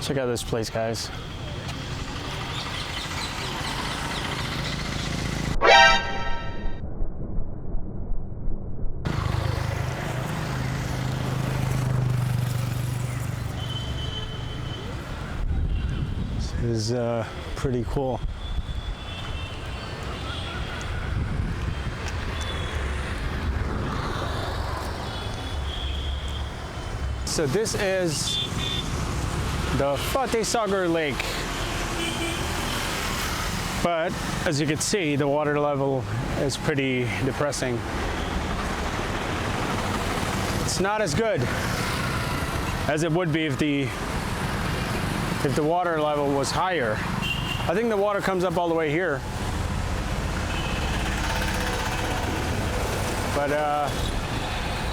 Check out this place, guys. This is pretty cool. So this is the Fateh Sagar Lake. But as you can see, the water level is pretty depressing. It's not as good as it would be if the water level was higher. I think the water comes up all the way here. But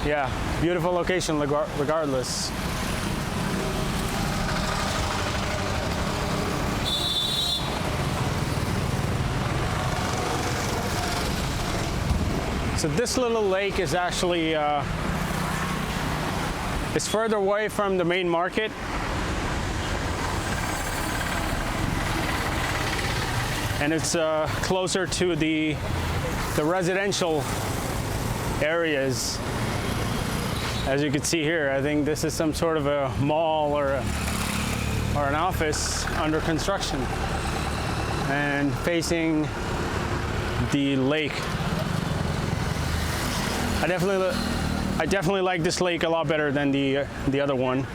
yeah, beautiful location regardless. So this little lake is actually it's further away from the main market. And it's closer to the residential areas. As you can see here, I think this is some sort of a mall or an office under construction and facing the lake. I definitely like this lake a lot better than the other one.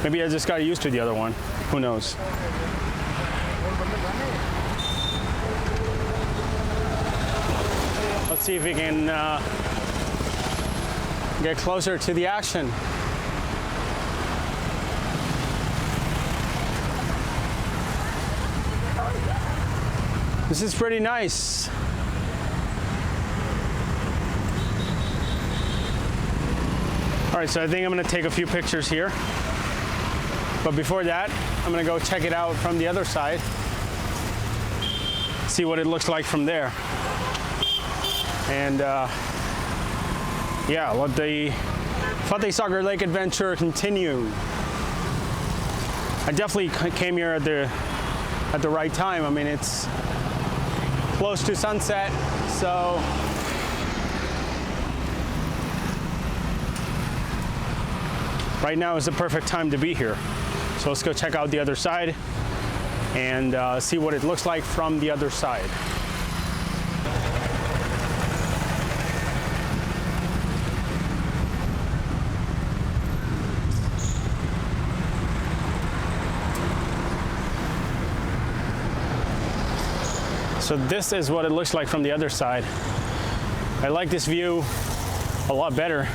Maybe I just got used to the other one. Who knows? Let's see if we can get closer to the action. This is pretty nice. All right, so I think I'm gonna take a few pictures here. But before that, I'm gonna go check it out from the other side. See what it looks like from there. And yeah, let the Fateh Sagar Lake adventure continue. I definitely came here at the right time. I mean, it's close to sunset, so right now is the perfect time to be here. So let's go check out the other side and see what it looks like from the other side. So this is what it looks like from the other side. I like this view a lot better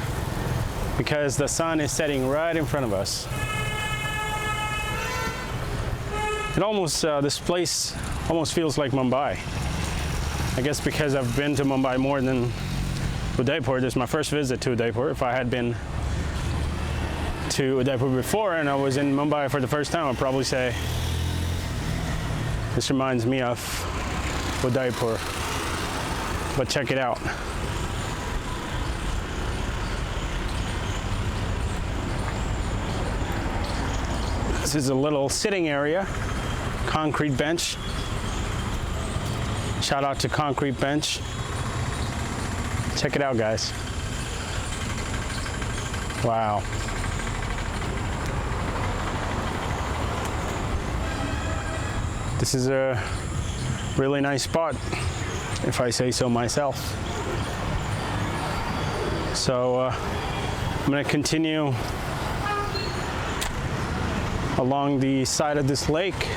because the sun is setting right in front of us. It almost, this place almost feels like Mumbai. I guess because I've been to Mumbai more than Udaipur. This is my first visit to Udaipur. If I had been to Udaipur before and I was in Mumbai for the first time, I'd probably say this reminds me of Udaipur. But check it out. This is a little sitting area, concrete bench. Shout out to Concrete Bench. Check it out, guys. Wow. This is a really nice spot, if I say so myself. So I'm gonna continue along the side of this lake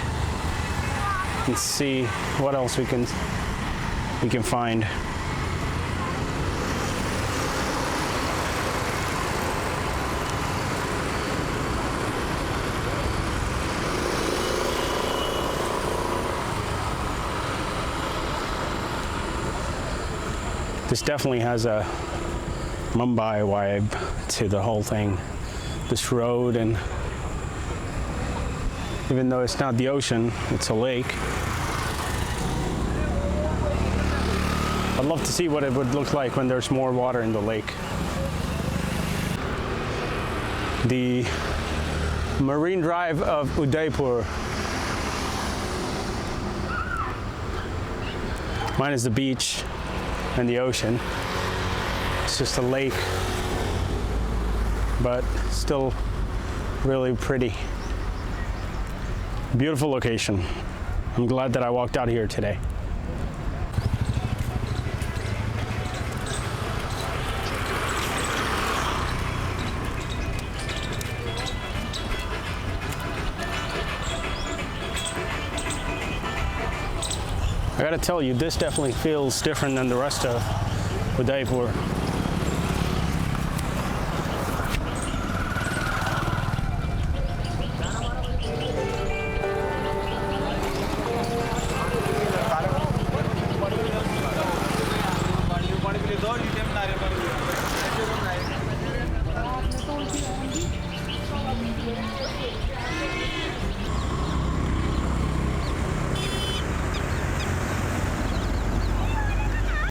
and see what else we can find. This definitely has a Mumbai vibe to the whole thing. This road, and even though it's not the ocean, it's a lake. I'd love to see what it would look like when there's more water in the lake. The Marine Drive of Udaipur. Mine is the beach and the ocean. It's just a lake, but still really pretty. Beautiful location. I'm glad that I walked out here today. I gotta tell you, this definitely feels different than the rest of Udaipur.